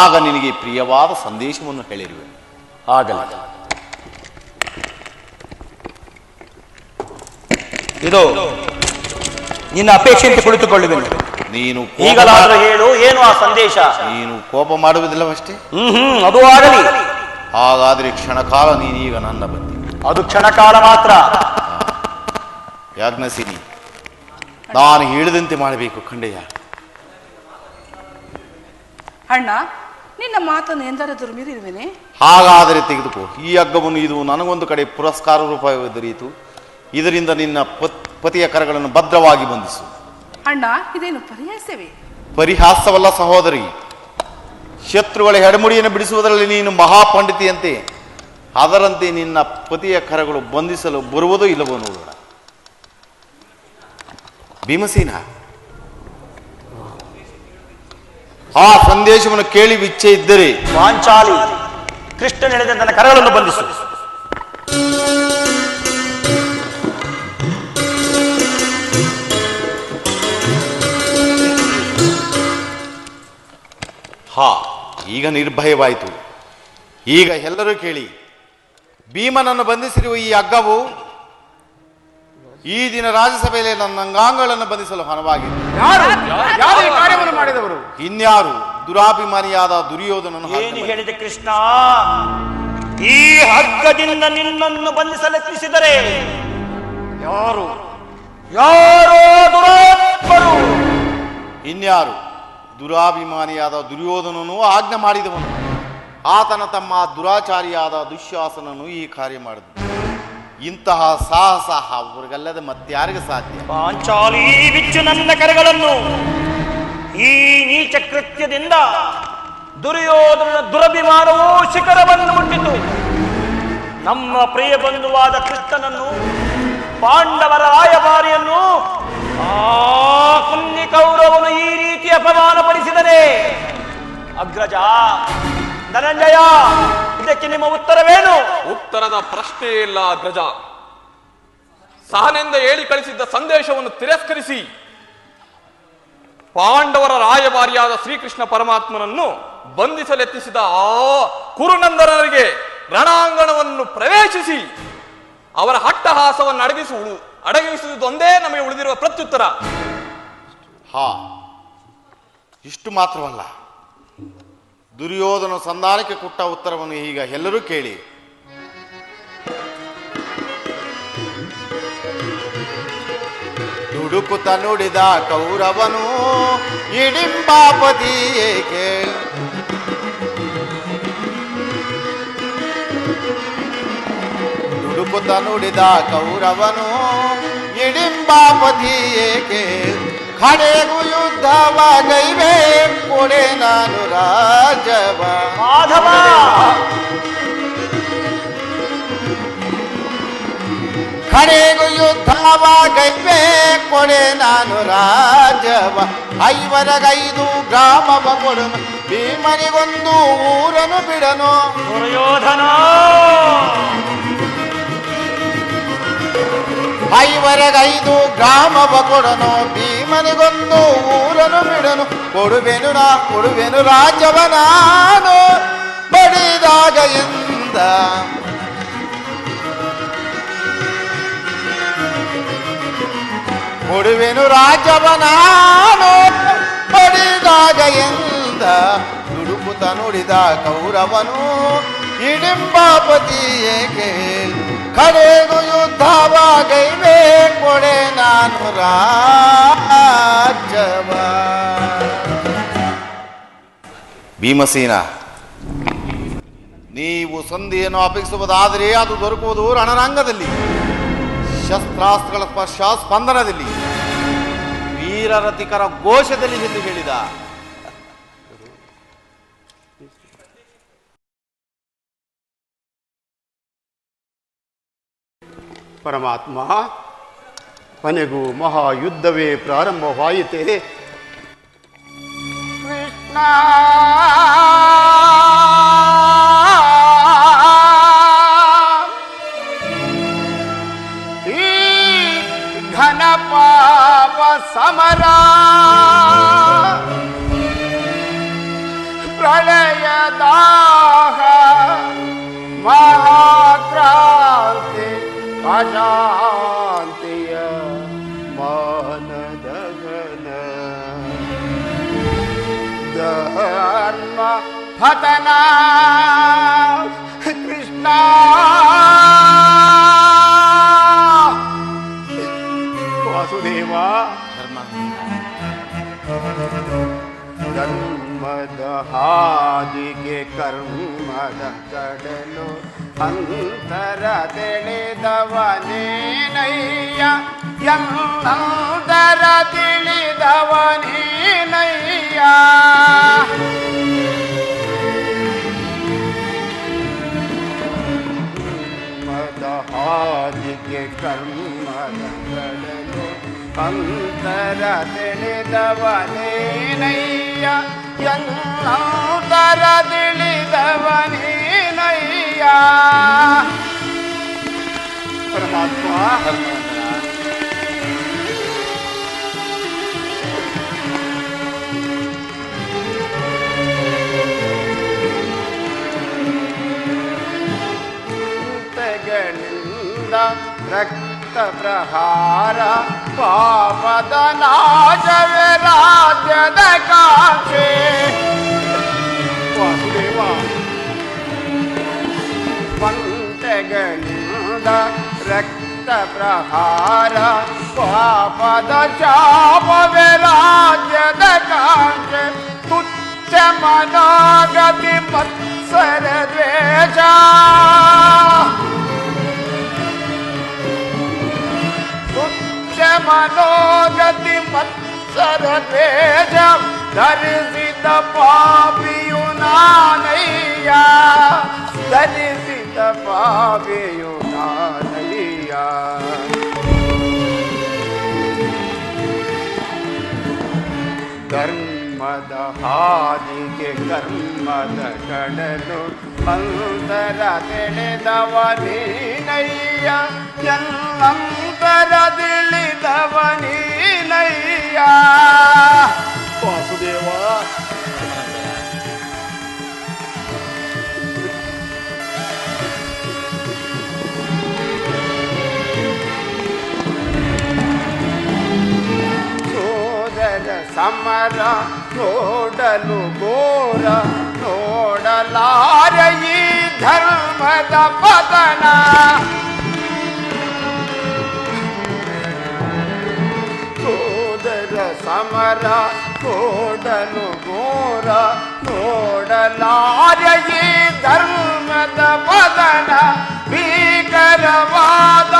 ಆಗ ನಿನಗೆ ಪ್ರಿಯವಾದ ಸಂದೇಶವನ್ನು ಹೇಳಿರುವೆ. ಆಗಲ್ಲ. ಇದು ನಿನ್ನ ಅಪೇಕ್ಷೆಯಂತೆ ಕುಳಿತುಕೊಳ್ಳುವೆನು. ನೀನು ಈಗಲಾದರೂ ಹೇಳು, ಏನು ಆ ಸಂದೇಶ? ನೀನು ಕೋಪ ಮಾಡುವುದಿಲ್ಲವಷ್ಟೇ? ಅದು ಆಗಲಿ. ಹಾಗಾದ್ರೆ ಕ್ಷಣಕಾಲ ನೀನೀಗ ನನ್ನ ಬಂದಿ. ಅದು ಕ್ಷಣಕಾಲ ಮಾತ್ರ. ಯಾಜ್ಞಸಿನಿ, ನಾನು ಹೇಳಿದಂತೆ ಮಾಡಬೇಕು ಖಂಡಯ್ಯ. ಅಣ್ಣ, ನಿನ್ನ ಮಾತನ್ನು ಎಂದರಾದರೂ ಮೀರಿರುವೆನೆ? ಹಾಗಾದರೆ ತೆಗೆದುಕೋ ಈ ಹಗ್ಗವನ್ನು. ಇದು ನನಗೊಂದು ಕಡೆ ಪುರಸ್ಕಾರ ರೂಪವಾಗಿ ದೊರೆಯಿತು. ಇದರಿಂದ ನಿನ್ನ ಪತಿಯ ಕರಗಳನ್ನು ಭದ್ರವಾಗಿ ಬಂಧಿಸು. ಅಣ್ಣ, ಇದೇನು ಪರಿಹಾಸವೇ? ಪರಿಹಾಸವಲ್ಲ ಸಹೋದರಿ. ಶತ್ರುಗಳ ಹೆಡಮುಡಿಯನ್ನು ಬಿಡಿಸುವುದರಲ್ಲಿ ನೀನು ಮಹಾಪಂಡಿತಿಯಂತೆ. ಅದರಂತೆ ನಿನ್ನ ಪತಿಯ ಕರಗಳು ಬಂಧಿಸಲು ಬರುವುದೋ ಇಲ್ಲವೋ ನೋಡೋಣ. ಭೀಮಸೇನ, ಆ ಸಂದೇಶವನ್ನು ಕೇಳಿ ಇಚ್ಛೆ ಇದ್ದರೆ ಪಾಂಚಾಲಿ, ಕೃಷ್ಣ ಹೇಳಿದ ನನ್ನ ಕರಗಳನ್ನು ಬಂಧಿಸು. ಹಾ, ಈಗ ನಿರ್ಭಯವಾಯಿತು. ಈಗ ಎಲ್ಲರೂ ಕೇಳಿ, ಭೀಮನನ್ನು ಬಂಧಿಸಿರುವ ಈ ಹಗ್ಗವು ಈ ದಿನ ರಾಜ್ಯಸಭೆಯಲ್ಲಿ ನನ್ನ ಅಂಗಾಂಗಗಳನ್ನು ಬಂಧಿಸಲು ಹಣವಾಗಿದೆ. ಯಾರು ಈ ಕಾರ್ಯವನ್ನು ಮಾಡಿದವರು? ಇನ್ಯಾರು? ದುರಾಭಿಮಾನಿಯಾದ ದುರ್ಯೋಧನನು. ಏನು ಹೇಳಿದೆ ಕೃಷ್ಣ? ಈ ಹಗ್ಗದಿಂದ ನಿನ್ನನ್ನು ಬಂಧಿಸಲೆತ್ತಿಸಿದರೆ ಯಾರು? ಯಾರೋ ದುರಾತ್ಮರು. ಇನ್ಯಾರು? ದುರಾಭಿಮಾನಿಯಾದ ದುರ್ಯೋಧನನು ಆಜ್ಞೆ ಮಾಡಿದವನು. ಆತನ ತಮ್ಮ ದುರಾಚಾರಿಯಾದ ದುಶ್ಯಾಸನನು ಈ ಕಾರ್ಯ ಮಾಡಿದನು. ಇಂತಹ ಸಾಹಸ ಅವರಿಗಲ್ಲದೆ ಮತ್ತಾರಿಗೆ ಸಾಧ್ಯ? ಪಾಂಚಾಲಿ, ಬಿಚ್ಚು ನನ್ನ ಕರಗಳನ್ನು. ಈ ನೀಚ ಕೃತ್ಯದಿಂದ ದುರ್ಯೋಧನ ದುರಭಿಮಾನವೂ ಶಿಖರವನ್ನು ಮುಟ್ಟಿತು. ನಮ್ಮ ಪ್ರಿಯ ಬಂಧುವಾದ ಕೃಷ್ಣನನ್ನು, ಪಾಂಡವರ ರಾಯಭಾರಿಯನ್ನು ಆ ಕುನ್ನಿ ಕೌರವನು ಈ ರೀತಿ ಅಪಮಾನಪಡಿಸಿದನೆ. ಅಗ್ರಜ, ಧನಂಜಯ, ಇದಕ್ಕೆ ನಿಮ್ಮ ಉತ್ತರವೇನು? ಉತ್ತರದ ಪ್ರಶ್ನೆ ಇಲ್ಲ ಅಗ್ರಜ. ಸಹನೆಂದ ಹೇಳಿ ಕಳಿಸಿದ್ದ ಸಂದೇಶವನ್ನು ತಿರಸ್ಕರಿಸಿ ಪಾಂಡವರ ರಾಯಭಾರಿಯಾದ ಶ್ರೀಕೃಷ್ಣ ಪರಮಾತ್ಮನನ್ನು ಬಂಧಿಸಲೆತ್ತಿಸಿದ ಆ ಕುರುನಂದನರಿಗೆ ರಣಾಂಗಣವನ್ನು ಪ್ರವೇಶಿಸಿ ಅವರ ಹಟ್ಟಹಾಸವನ್ನು ಅಡಗಿಸುವುದೊಂದೇ ನಮಗೆ ಉಳಿದಿರುವ ಪ್ರತ್ಯುತ್ತರ. ಹಾ, ಇಷ್ಟು ಮಾತ್ರವಲ್ಲ, ದುರ್ಯೋಧನ ಸಂಧಾನಕ್ಕೆ ಕೊಟ್ಟ ಉತ್ತರವನ್ನು ಈಗ ಎಲ್ಲರೂ ಕೇಳಿ. ದುಡುಕುತ್ತ ನುಡಿದ ಕೌರವನು ಹಿಡಿಂಬಾಪತಿ ಏಕೆ? ದುಡುಕುತ್ತ ನುಡಿದ ಕೌರವನು ಹಿಡಿಂಬಾಪತಿ ಏಕೆ? ಕಡೆಗೂ ಯುದ್ಧವ ಗೈವೆ ಕೊಡೆ ನಾನು ರಾಜವ. ಮಾಧವ, ಕಡೆಗೂ ಯುದ್ಧವ ಗೈವೆ ಕೊಡೆ ನಾನು ರಾಜವ. 5 ಗ್ರಾಮವ ಕೊಡನು, ಭೀಮನಿಗೊಂದು ಊರನು ಬಿಡನು. ದುರ್ಯೋಧನ, 5 ಗ್ರಾಮವ ಕೊಡನು, ಭೀಮನಿಗೊಂದು ಊರನು ಬಿಡನು. ಕೊಡುವೆನು ರಾಜವ ನಾನು ಬಡಿದಾಗ ಎಂದ. ಕೊಡುವೆನು ರಾಜವ ನಾನು ಬಡಿದಾಗ ಎಂದ. ದುಡುಕುತ್ತ ನುಡಿದ ಕೌರವನು ಹಿಡಿಂಬಾಪತಿ ಏಕೆ? ಕಡೆಗೂ ಯುದ್ಧವ ಗೈವೆ ಕೊಡೆ ನಾನು ರಾಜವ. ಭೀಮಸೇನ, ನೀವು ಸಂಧಿಯನ್ನು ಅಪೇಕ್ಷಿಸುವುದಾದರೆ ಅದು ದೊರಕುವುದು ರಣರಂಗದಲ್ಲಿ, ಶಸ್ತ್ರಾಸ್ತ್ರಗಳ ಸ್ಪರ್ಶ ಸ್ಪಂದನದಲ್ಲಿ, ವೀರರತಿಕರ ಘೋಷದಲ್ಲಿ ಎಂದು ಹೇಳಿದ. ಪರಮಾತ್ಮ, ಕೊನೆಗೂ ಮಹಾಯುದ್ಧವೇ ಪ್ರಾರಂಭವಾಯಿತೆ. ಕೃಷ್ಣ, ಈ ಘನ ಪಾಪ ಸಮರ ಪ್ರಳಯದಾಹ ಮಹಾಕ್ರಾಂತಿ ಅಶಾಂತಿಯ ಮಾನದಗನ ಧರ್ಮ ಪತನ. ಕೃಷ್ಣ, ವಾಸುದೇವ, ಧರ್ಮದ ಹಾದಿಗೆ ಕರ್ಮದ ಕಡಲು ಅಂತರ ತಿಳಿದವನೇನಯ್ಯ. ಎಂತರ ತಿಳಿದವನೇನಯ್ಯ. ಕರ್ಮದ ಹಾದಿಗೆ ಕರ್ಮದ ಕಡಲು ಅಂತರ ತಿಳಿದವನೇನಯ್ಯ. ಎಂತರ ತಿಳಿದವನೇನಯ್ಯ. ಪರಮಾತ್ಮ ಗಳಿಂದ ರಕ್ತ ಪ್ರಹಾರ ಪಾಪದ ನಾಶವೇ ರಾಜ್ಯದ ಕಾಂಕ್ಷೆ ವಾಸುದೇವ ಪಂಥಗಳಿಂದ ರಕ್ತ ಪ್ರಹಾರ ಪಾಪದ ಶಾಪವೇ ರಾಜ್ಯದ ಕಾಂಕ್ಷೆ ತುಚ್ಛ ಮನೋಗತಿ ಮತ್ಸರ ದ್ವೇಷ ತುಚ್ಛ ಮನೋಗತಿ ಮತ್ಸರ ದ್ವೇಷ ಧರಿಸಿದ ಪಾಪಿಯು ನಾನಯ್ಯ ಧರಿಸಿದ ಪಾಪಿಯು ನಾನಯ್ಯ ಧರ್ಮದ ಹಾದಿಗೆ ಕರ್ಮದ ಕಡಲು ಅಂತರ ತಿಳಿದವ ನೀನಯ್ಯ ಎಲ್ಲಂತರ ತಿಳಿದವ ನೀನಯ್ಯ ವಾಸುದೇವ ಸಮರ ನೋಡಲು ಘೋರ ನೋಡಲಾರ ಈ ಧರ್ಮದ ಪತನ ಸೋದರ ಸಮರ ನೋಡಲು ಘೋರ ನೋಡಲಾರ ಈ ಧರ್ಮದ ಪತನ ಭೀಕರವಾದ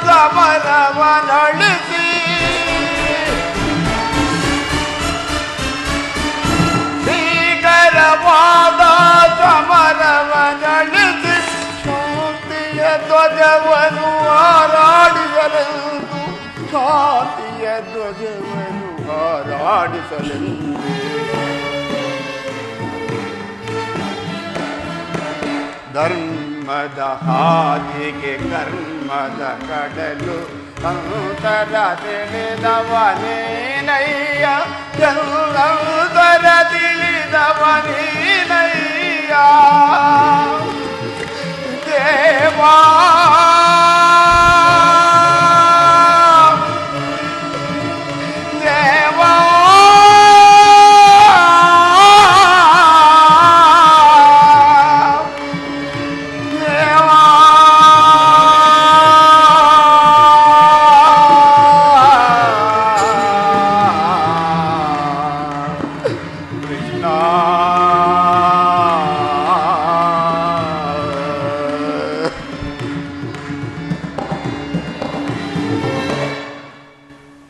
ಸಮರವ ನಡೆಸಿ ವಾದ ಸಮರವ ನಡೆಸಿ ಶಾಂತಿಯ ಧ್ವಜವನ್ನು ಹಾರಾಡಿಸಲೆಂದು ಶಾಂತಿಯ ಧ್ವಜವನ್ನು ಹಾರಾಡಿಸಲೆಂದು ಧರ್ಮದ ಹಾದಿಗೆ ಕರ್ಮದ ಕಡಲು ಅಂತರ ತಿಳಿದವನೇನಯ್ಯ ಎಲ್ಲಂತರ ತಿಳಿದವನೇನಯ್ಯ ದೇವಾ ದೇವಾ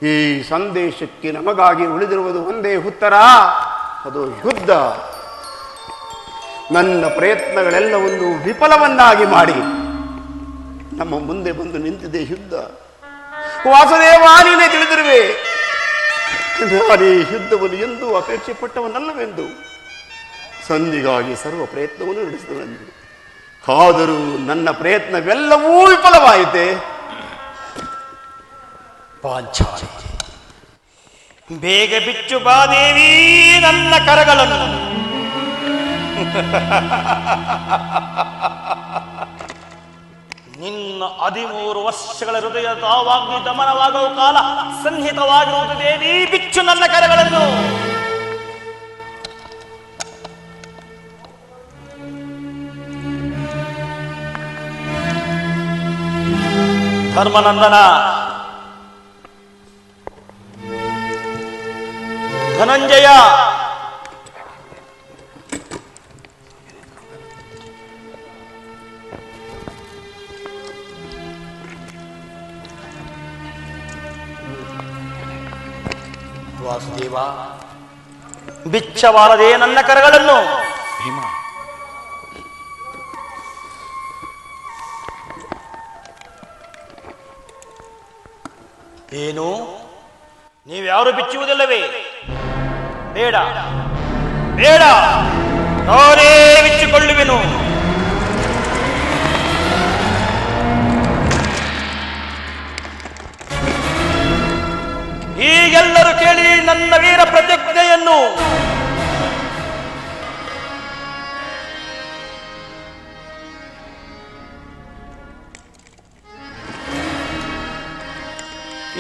ಈ ಸಂದೇಶಕ್ಕೆ ನಮಗಾಗಿ ಉಳಿದಿರುವುದು ಒಂದೇ ಉತ್ತರ, ಅದು ಯುದ್ಧ. ನನ್ನ ಪ್ರಯತ್ನಗಳೆಲ್ಲವನ್ನು ವಿಫಲವನ್ನಾಗಿ ಮಾಡಿ ನಮ್ಮ ಮುಂದೆ ಬಂದು ನಿಂತಿದೆ ಯುದ್ಧ. ವಾಸುದೇವ ನೀನೇ ತಿಳಿದಿರುವೆ, ನಾನೇ ಯುದ್ಧವನ್ನು ಎಂದೂ ಅಪೇಕ್ಷೆ ಪಟ್ಟವನಲ್ಲವೆಂದು. ಸಂಧಿಗಾಗಿ ಸರ್ವ ಪ್ರಯತ್ನವನ್ನು ನಡೆಸಿದವೆಂದು. ಆದರೂ ನನ್ನ ಪ್ರಯತ್ನವೆಲ್ಲವೂ ವಿಫಲವಾಯಿತೆ. ಪಾಂಚಾಲಿ, ಬೇಗ ಬಿಚ್ಚು ಬಾದೇವಿ ನನ್ನ ಕರಗಳನ್ನು. ನಿನ್ನ 13 ವರ್ಷಗಳ ಹೃದಯ ತಾವಾಗ್ನಿ ದಮನವಾಗುವ ಕಾಲ ಸನ್ನಿಹಿತವಾಗಿರುವುದು ದೇವಿ. ಬಿಚ್ಚು ನನ್ನ ಕರಗಳನ್ನು. ಧರ್ಮನಂದನ, ಧನಂಜಯ, ವಾಸುದೇವ, ಬಿಚ್ಚಬಾರದೆ ನನ್ನ ಕರಗಳನ್ನು. ಏನು, ನೀವ್ಯಾರು ಬಿಚ್ಚುವುದಿಲ್ಲವೇ? ಬೇಡ ಬೇಡ, ನಾನೇ ಬಿಚ್ಚಿಕೊಳ್ಳುವೆನು.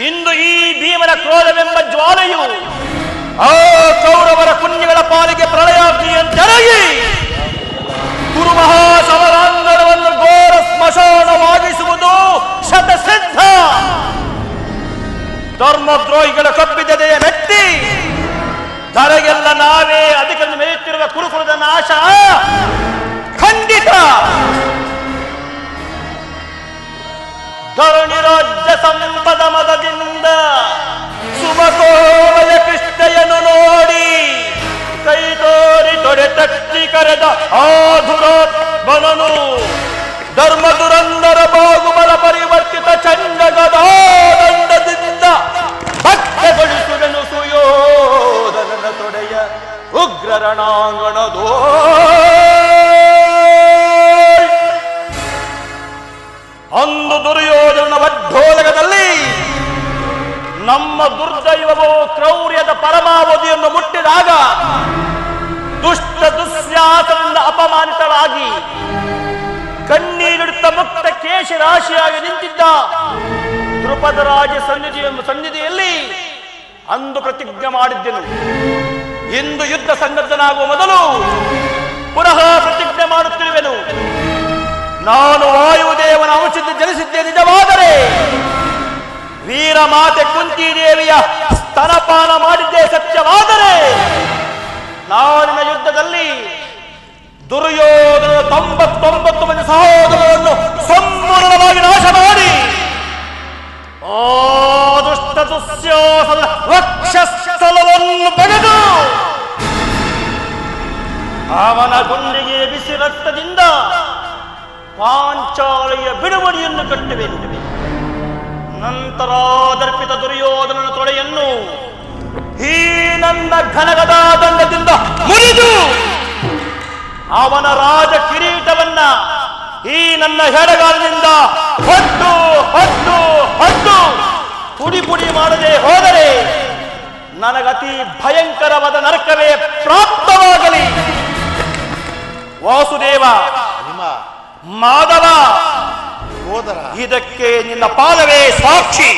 ಇಂದು ಈ ಭೀಮನ ಕ್ರೋಧವೆಂಬ ಜ್ವಾಲೆಯು ಆ ಕೌರವರ ಪುಣ್ಯಗಳ ಪಾಲಿಗೆ ಪ್ರಳಯಾಗ್ನಿಯಂತೆರಗಿ ಕುರುಮಹಾಸಮರಾಂಗಣವನ್ನು ಘೋರ ಸ್ಮಶಾನವಾಗಿಸುವುದು ಶತಸಿದ್ಧ. ಧರ್ಮದ್ರೋಹಿಗಳ ಕಬ್ಬಿದೆದೆಯ ಮೆಟ್ಟಿ ಧರೆಗೆಲ್ಲ ನಾವೇ ಅಧಿಕನ್ನು ಮೆರೆಯುತ್ತಿರುವ ಕುರುಕುಲದ ನಾಶ ಖಂಡಿತ. ಧರಣಿ ರಾಜ್ಯ ಸಂಪದ ಮದದಿಂದ ಸುಮಕೋಮಯ ಕೃಷ್ಣೆಯನ್ನು ನೋಡಿ ಕೈ ತೋರಿ ತೊಡೆ ತಟ್ಟಿ ಕರೆದ ಆಧುರಾತ್ಮನನು ಧರ್ಮ ದುರಂದರ ಬಾಗುಬಲ ಪರಿವರ್ತಿತ ಚಂಡಗದಾದಂಡದಿಂದ ಭಕ್ತಗೊಳಿಸುವೆನು ಸುಯೋಧನನ ತೊಡೆಯ ಉಗ್ರ ರಣಾಂಗಣದೋ. ಅಂದು ದುರ್ಯೋಧನ ವಡ್ಡೋಲಗದಲ್ಲಿ ನಮ್ಮ ದುರ್ದೈವವು ಕ್ರೌರ್ಯದ ಪರಮಾವಧಿಯನ್ನು ಮುಟ್ಟಿದಾಗ ದುಷ್ಟ ದುಶ್ಯಾಸನದಿಂದ ಅಪಮಾನಿತಳಾಗಿ ಕಣ್ಣೀರಿಡುತ್ತ ಮುಕ್ತ ಕೇಶ ರಾಶಿಯಾಗಿ ನಿಂತಿದ್ದ ದ್ರುಪದ ರಾಜ ಸನ್ನಿಧಿಯಲ್ಲಿ ಅಂದು ಪ್ರತಿಜ್ಞೆ ಮಾಡಿದ್ದೆನು. ಇಂದು ಯುದ್ಧ ಸನ್ನದ್ಧನಾಗುವ ಮೊದಲು ಪುನಃ ಪ್ರತಿಜ್ಞೆ ಮಾಡುತ್ತಿರುವೆನು. ನಾನು ವಾಯುದೇವನ ಅಂಶದಿಂದ ಜನಿಸಿದ್ದೆ ನಿಜವಾದರೆ ವೀರ ಮಾತೆ ಕುಂತಿದೇವಿಯ ಸ್ತನಪಾನ ಮಾಡಿದ್ದೇ ಸತ್ಯವಾದರೆ ನಾಳಿನ ಯುದ್ಧದಲ್ಲಿ ದುರ್ಯೋಧನ 99 ಮಂದಿ ಸಹೋದರರನ್ನು ಸಂಪೂರ್ಣವಾಗಿ ನಾಶ ಮಾಡಿ ಆ ದುಷ್ಟ ದುಶ್ಯಾಸನ ವಕ್ಷಸ್ಥಲವನ್ನು ಪಡೆದು ಅವನ ಗುಂಡಿಗೆ ಬಿಸಿ ರಕ್ತದಿಂದ ಪಾಂಚಾಲಿಯ ಬಿಡುಗಡೆಯನ್ನು ಕಟ್ಟುವೆನು. ನಂತರ ದರ್ಪಿತ ದುರ್ಯೋಧನನ ತೊಡೆಯನ್ನು ಈ ನನ್ನ ಘನಗದಾ ದಂಡದಿಂದ ಮುರಿದು ಅವನ ರಾಜ ಕಿರೀಟವನ್ನ ಈ ನನ್ನ ಹೆಡಗಾಲಿನಿಂದ ಹೊಟ್ಟು ಹೊಟ್ಟು ಹೊಟ್ಟು ಪುಡಿ ಪುಡಿ ಮಾಡದೆ ಹೋದರೆ ನನಗತಿ ಭಯಂಕರವಾದ ನರಕವೇ ಪ್ರಾಪ್ತವಾಗಲಿ. ವಾಸುದೇವ, ಮಾಧವ, ಸೋದರ, ಇದಕ್ಕೆ ನಿನ್ನ ಪಾದವೇ ಸಾಕ್ಷಿ.